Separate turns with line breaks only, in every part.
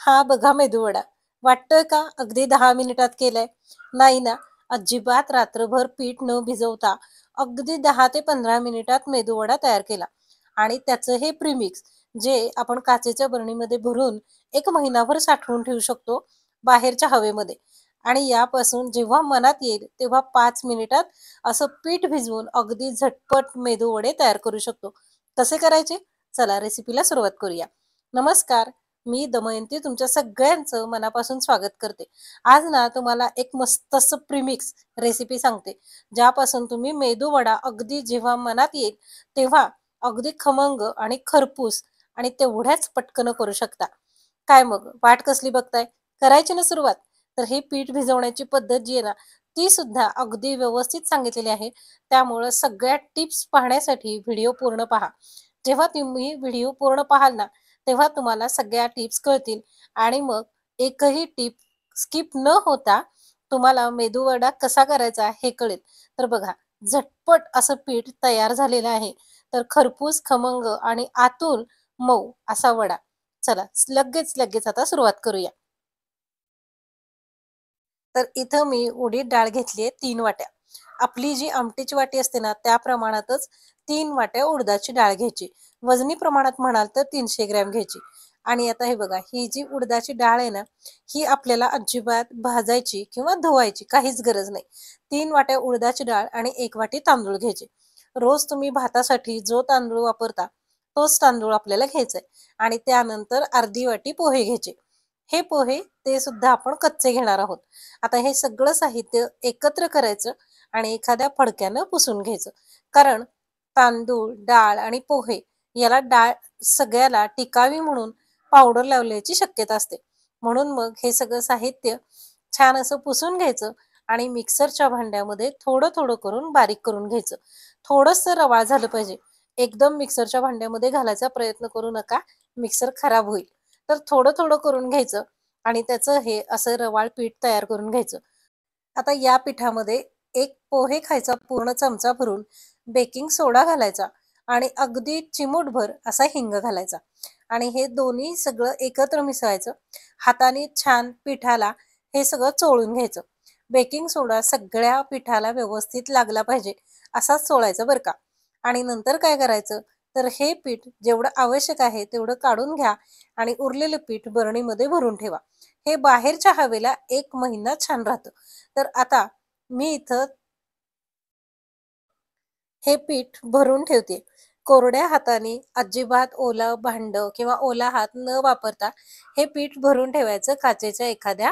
हा बघा मेदूवडा. वाटतोय का अगदी 10 मिनिटात केलाय? नाही ना. अजिबात रात्रभर पीठ न भिजवता अगदी 10 ते 15 मिनिटात मेदूवडा तयार केला. आणि त्याचं हे प्रीमिक्स जे आपण काचेच्या बरणीमध्ये भरून 1 महिनाभर साठवून ठेवू शकतो बाहेरच्या हवेमध्ये. आणि यापासून जेव्हा मनात येईल तेव्हा 5 मिनिटात असं पीठ भिजवून अगदी झटपट मेदूवडे तयार करू शकतो. कसे करायचे? चला रेसिपीला सुरुवात करूया. नमस्कार. मी दमयंती तुमच्या सगळ्यांचं मनापासून स्वागत करते. आज ना तुम्हाला एक मस्त असं प्रीमिक्स रेसिपी सांगते, ज्यापासून तुम्ही मेदू वडा अगदी जेव्हा मनात येईल तेव्हा अगदी खमंग आणि खरपूस आणि तेवढ्याच पटकन करू शकता. काय मग वाट कसली बघताय? करायची ना सुरुवात. तर हे पीठ भिजवण्याची पद्धत जी आहे ना, ती सुद्धा अगदी व्यवस्थित सांगितलेली आहे. त्यामुळं सगळ्या टिप्स पाहण्यासाठी व्हिडिओ पूर्ण पहा. जेव्हा तुम्ही व्हिडिओ पूर्ण पाहाल ना, तेव्हा तुम्हाला सगळ्या टिप्स कळतील आणि मग एकही टिप स्किप न होता तुम्हाला मेदूवडा कसा करायचा हे कळेल. तर बघा, झटपट असं पीठ तयार झालेलं आहे. तर खरपूस, खमंग आणि आतून मऊ असा वडा. चला लगेच आता सुरुवात करूया. तर इथं मी उडीद डाळ घेतली आहे 3 वाट्या. आपली जी आमटीची वाटी असते ना, त्या प्रमाणातच 3 वाट्या उडदाची डाळ घ्यायची. वजनी प्रमाणात म्हणाल तर 300 ग्रॅम घ्यायची. आणि आता हे बघा, ही जी उडदाची डाळ आहे ना, ही आपल्याला अजिबात भाजायची किंवा धुवायची काहीच गरज नाही. 3 वाट्या उडदाची डाळ आणि 1 वाटी तांदूळ घ्यायचे. रोज तुम्ही भातासाठी जो तांदूळ वापरता, तोच तांदूळ आपल्याला घ्यायचा आहे. आणि त्यानंतर अर्धी वाटी पोहे घ्यायचे. हे पोहे ते सुद्धा आपण कच्चे घेणार आहोत. आता हे सगळं साहित्य एकत्र करायचं आणि एखाद्या फडक्यानं पुसून घ्यायचं. कारण तांदूळ, डाळ आणि पोहे याला सगळ्याला टिकावी म्हणून पावडर लावल्याची शक्यता असते. म्हणून मग हे सगळं साहित्य छान असं पुसून घ्यायचं आणि मिक्सरच्या भांड्यामध्ये थोडं करून बारीक करून घ्यायचं. थोडंसं रवाळ झालं पाहिजे. एकदम मिक्सरच्या भांड्यामध्ये घालायचा प्रयत्न करू नका. मिक्सर खराब होईल. तर थोडं करून घ्यायचं आणि त्याचं हे असं रवाळ पीठ तयार करून घ्यायचं. आता या पिठामध्ये एक पोहे खायचा पूर्ण चमचा भरून बेकिंग सोडा घालायचा आणि अगदी चिमूटभर असा हिंग घालायचा आणि हे दोन्ही सगळं एकत्र मिसळायचं. हाताने छान पिठाला हे सगळं चोळून घ्यायचं. बेकिंग सोडा सगळ्या पिठाला व्यवस्थित लागला पाहिजे असाच चोळायचा बरं का. आणि नंतर काय करायचं, तर हे पीठ जेवढं आवश्यक आहे तेवढं काढून घ्या आणि उरलेलं पीठ बरणीमध्ये भरून ठेवा. हे बाहेरच्या हवेला 1 महिना छान राहतं. तर आता मी इथं हे पीठ भरून ठेवते. कोरड्या हाताने अजिबात ओलं भांडं किंवा ओला हात न वापरता हे पीठ भरून ठेवायचं काचेच्या एखाद्या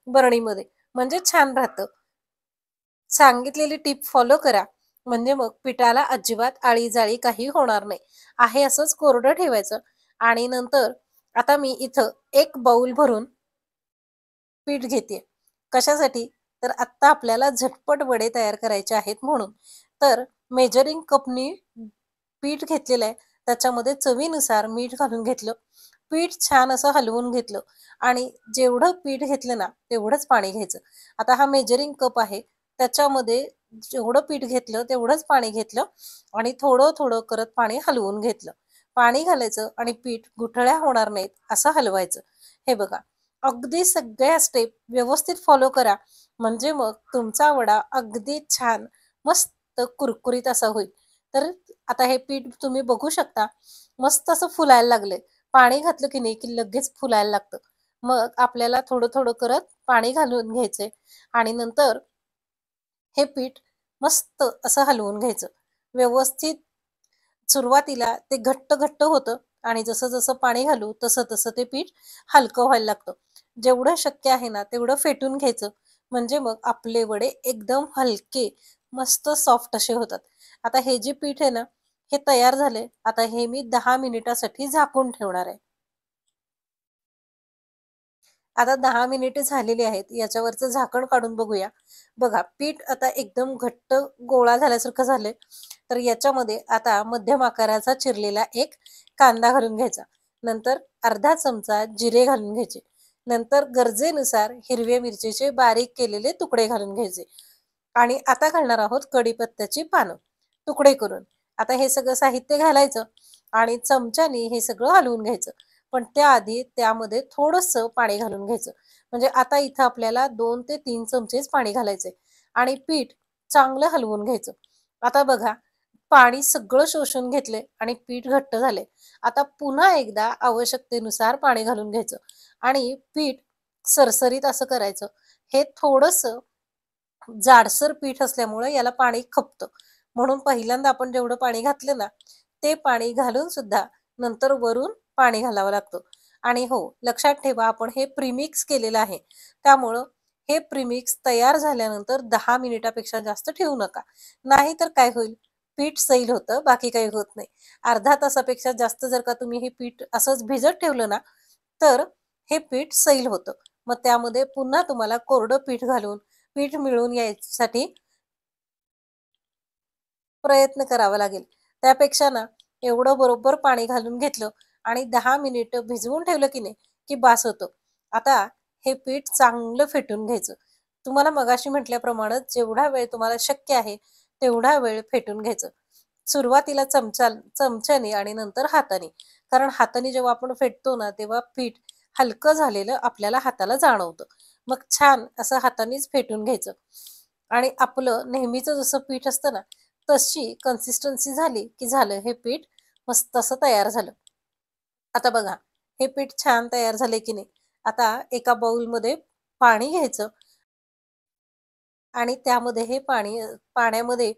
बरणीमध्ये. म्हणजे छान राहतं. सांगितलेली टिप फॉलो करा. म्हणजे मग पिठाला अजिबात आळी-जाळी काही होणार नाही. आहे असंच कोरडं ठेवायचं आणि नंतर आता मी इथं 1 बाउल भरून पीठ घेते. कशासाठी? तर आत्ता आपल्याला झटपट वडे तयार करायचे आहेत म्हणून. तर मेजरिंग कपनी पीठ घेतलेलं आहे. त्याच्यामध्ये चवीनुसार मीठ घालून घेतलं. पीठ छान असं हलवून घेतलं आणि जेवढं पीठ घेतलं ना, तेवढंच पाणी घ्यायचं. आता हा मेजरिंग कप आहे. त्याच्यामध्ये जेवढं पीठ घेतलं तेवढंच पाणी घेतलं आणि थोडं करत पाणी हलवून घेतलं. पाणी घालायचं आणि पीठ गुठळ्या होणार नाहीत असं हलवायचं. हे बघा, अगदी सगळ्या स्टेप व्यवस्थित फॉलो करा. म्हणजे मग तुमचा वडा अगदी छान, मस्त कुरकुरीत असा होईल. तर आता हे पीठ तुम्ही बघू शकता, मस्त असं फुलायला लागलंय. पाणी घातलं की नाही की लगेच फुलायला लागतं. मग आपल्याला थोडं करत पाणी घालून घ्यायचंय आणि नंतर हे पीठ मस्त असं हलवून घ्यायचं. व्यवस्थित सुरुवातीला ते घट्ट होतं आणि जसं पाणी घालू तसं ते पीठ हलकं व्हायला लागतं. जेवढं शक्य आहे ना तेवढं फेटून घ्यायचं. म्हणजे मग आपले वडे एकदम हलके, मस्त सॉफ्ट असे होतात. आता हे जे पीठ आहे ना, हे तयार झाले. आता हे मी 10 मिनिटासाठी झाकून ठेवणार आहे. आता 10 मिनिटे झालेली आहेत. याच्यावरचं झाकण काढून बघूया. बघा, पीठ आता एकदम घट्ट गोळा झाल्यासारखं झालंय. तर याच्यामध्ये आता मध्यम आकाराचा चिरलेला एक कांदा घालून घ्यायचा. नंतर अर्धा चमचा जिरे घालून घ्यायचे. नंतर गरजेनुसार हिरव्या मिरचीचे बारीक केलेले तुकडे घालून घ्यायचे. आणि आता घालणार आहोत कढीपत्त्याची पानं तुकडे करून. आता हे सगळं साहित्य घालायचं आणि चमच्याने हे सगळं हलवून घ्यायचं. पण त्याआधी त्यामध्ये थोडंसं पाणी घालून घ्यायचं. म्हणजे आता इथं आपल्याला 2 ते 3 चमचेच पाणी घालायचंय आणि पीठ चांगलं हलवून घ्यायचं. आता बघा पाणी सगळं शोषून घेतले आणि पीठ घट्ट झाले. आता पुन्हा एकदा आवश्यकतेनुसार पाणी घालून घ्यायचं आणि पीठ सरसरीत असं करायचं. हे थोडंसं जाडसर पीठ असल्यामुळे याला पाणी खपतं. म्हणून पहिल्यांदा आपण जेवढं पाणी घातलं ना, ते पाणी घालून सुद्धा नंतर वरून पाणी घालावं लागतं. आणि हो, लक्षात ठेवा आपण हे प्रीमिक्स केलेलं आहे. त्यामुळं हे प्रीमिक्स तयार झाल्यानंतर 10 मिनिटापेक्षा जास्त ठेवू नका. नाहीतर काय होईल, पीठ सैल होतं, बाकी काही होत नाही. अर्ध्या तासापेक्षा जास्त जर का तुम्ही हे पीठ असंच भिजत ठेवलं ना, तर हे पीठ सैल होतं. मग त्यामध्ये पुन्हा तुम्हाला कोरडं पीठ घालून पीठ मिळून यायसाठी प्रयत्न करावा लागेल. त्यापेक्षा ना एवढं बरोबर पाणी घालून घेतलं आणि 10 मिनिटं भिजवून ठेवलं की नाही, की बास होतं. आता हे पीठ चांगलं फेटून घ्यायचं. तुम्हाला मगाशी म्हटल्याप्रमाणे जेवढा वेळ तुम्हाला शक्य आहे, तेवढा वेळ फेटून घ्यायचं. सुरुवातीला चमच्याने आणि नंतर हाताने. कारण हाताने जेव्हा आपण फेटतो ना, तेव्हा पीठ हलकं झालेलं आपल्याला हाताला जाणवतं. मग छान असं हातानेच फेटून घ्यायचं आणि आपलं नेहमीचं जसं पीठ असतं ना, तशी कन्सिस्टन्सी झाली, की झालं हे पीठ मस्त असं तयार झालं. आता बघा, हे पीठ छान तयार झाले की नाही. आता एका बाउलमध्ये पाणी घ्यायचं आणि त्यामध्ये हे पाण्यामध्ये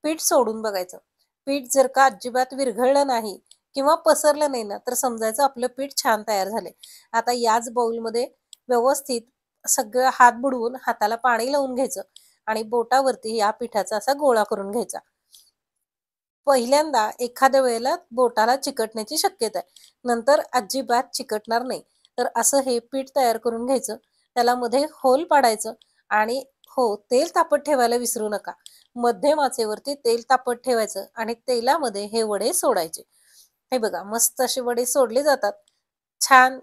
पीठ सोडून बघायचं. पीठ जर का अजिबात विरघळलं नाही किंवा पसरलं नाही ना, तर समजायचं आपलं पीठ छान तयार झालंय. आता याच बाउलमध्ये व्यवस्थित सगळं हात बुडवून हाताला पाणी लावून घ्यायचं आणि बोटावरती या पिठाचा असा गोळा करून घ्यायचा. पहिल्यांदा एखाद्या वेळेला बोटाला चिकटण्याची शक्यता आहे. नंतर अजिबात चिकटणार नाही. तर असं हे पीठ तयार करून घ्यायचं. त्याला मध्ये होल पाडायचं आणि हो, तेल तापत ठेवायला विसरू नका. मध्यम आचेवरती तेल तापत ठेवायचं आणि तेलामध्ये हे वडे सोडायचे. हे बघा मस्त असे वडे सोडले जातात. छान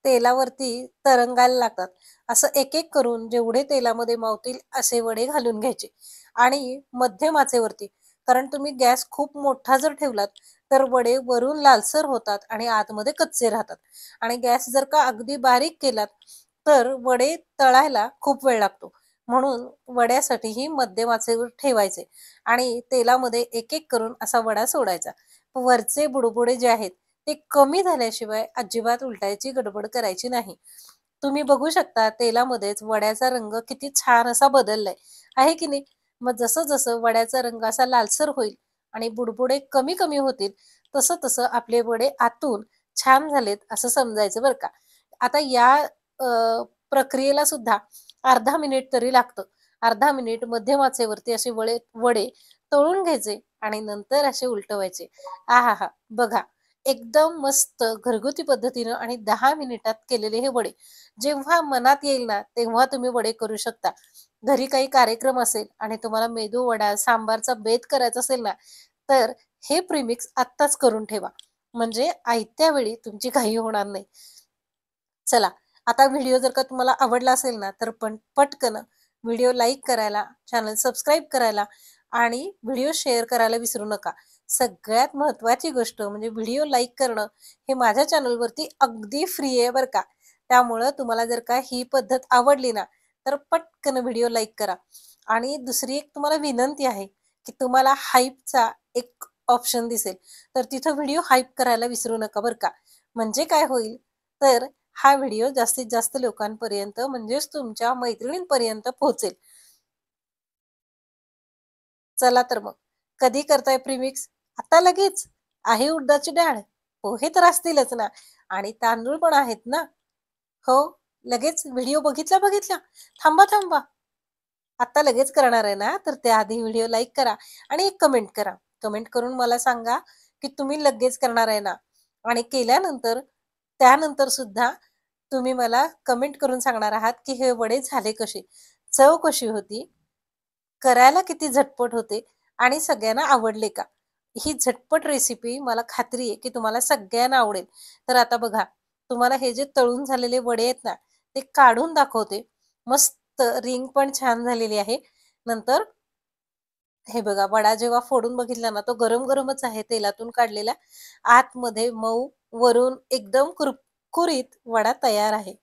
तेलावरती तरंगायला लागतात. असं एक-एक करून जेवढे तेलामध्ये मावतील असे वडे घालून घ्यायचे आणि मध्यम आचेवरती. कारण तुम्ही गॅस खूप मोठा जर ठेवलात, तर वडे वरून लालसर होतात आणि आतमध्ये कच्चे राहतात आणि गॅस जर का अगदी बारीक केलात, तर वडे तळायला खूप वेळ लागतो. म्हणून वड्यासाठीही मध्यम आचेवर ठेवायचे आणि तेलामध्ये एक-एक करून असा वडा सोडायचा. वरचे बुडबुडे जे आहेत, ते कमी झाल्याशिवाय अजिबात उलटायची गडबड करायची नाही. तुम्ही बघू शकता तेलामध्येच वड्याचा रंग किती छान असा बदललाय, आहे की नाही? मग जसं-जसं वड्याचा रंग असा लालसर होईल आणि बुडबुडे कमी-कमी होतील, तसं-तसं आपले वडे आतून छान झालेत असं समजायचं बरं का. आता या प्रक्रियेला सुद्धा अर्धा मिनिट तरी लागतं. अर्धा मिनिट मध्यम आचेवरती असे वडे तळून घ्यायचे आणि नंतर असे उलटवायचे. आहाहा! बघा एकदम मस्त घरगुती पद्धतीनं आणि 10 मिनिटात केलेले हे वडे. जेव्हा मनात येईल ना, तेव्हा तुम्ही वडे करू शकता. घरी काही कार्यक्रम असेल आणि तुम्हाला मेदूवडा, सांबारचा बेत करायचा असेल ना, तर हे प्रिमिक्स आत्ताच करून ठेवा. म्हणजे आयत्या वेळी तुमची घाई होणार नाही. चला, आता व्हिडिओ जर का तुम्हाला आवडला असेल ना, तर पण पटकन व्हिडिओ लाईक करायला, चॅनल सबस्क्राईब करायला आणि व्हिडिओ शेअर करायला विसरू नका. सगळ्यात महत्त्वाची गोष्ट म्हणजे व्हिडिओ लाईक करणं हे माझ्या चॅनलवरती अगदी फ्री आहे बरं का. त्यामुळं तुम्हाला जर का ही पद्धत आवडली ना, तर पटकन व्हिडिओ लाईक करा. आणि दुसरी एक तुम्हाला विनंती आहे, की तुम्हाला हाईपचा एक ऑप्शन दिसेल, तर तिथं व्हिडिओ हाईप करायला विसरू नका बरं का. म्हणजे काय होईल, तर हा व्हिडिओ जास्तीत जास्त लोकांपर्यंत म्हणजेच तुमच्या मैत्रिणींपर्यंत पोहोचेल. चला तर मग. कधी करताय प्रीमिक्स? आता लगेच? आहे उडदाची डाळ? पोहे तर असतीलच ना आणि तांदूळ पण आहेत ना? हो, लगेच व्हिडिओ बघितला? थांबा. आता लगेच करणार आहे ना, तर त्याआधी व्हिडिओ लाईक करा आणि एक कमेंट करा. कमेंट करून मला सांगा, की तुम्ही लगेच करणार आहे ना आणि केल्यानंतर त्यानंतर सुद्धा तुम्ही मला कमेंट करून सांगणार आहात, की हे वडे झाले कसे? चव कशी होती? करायला किती झटपट होते आणि सगळ्यांना आवडले का? ही झटपट रेसिपी मला खात्री आहे, की तुम्हाला सगळ्यांना आवडेल. तर आता बघा, तुम्हाला हे जे तळून झालेले वडे आहेत ना, ते काढून दाखवते. मस्त रिंग पण छान झालेली आहे. नंतर हे बघा वडा जेव्हा फोडून बघितला ना, तो गरम-गरमच आहे तेलातून काढलेला. आतमध्ये मऊ, वरून एकदम कुरकुरीत वडा तयार आहे.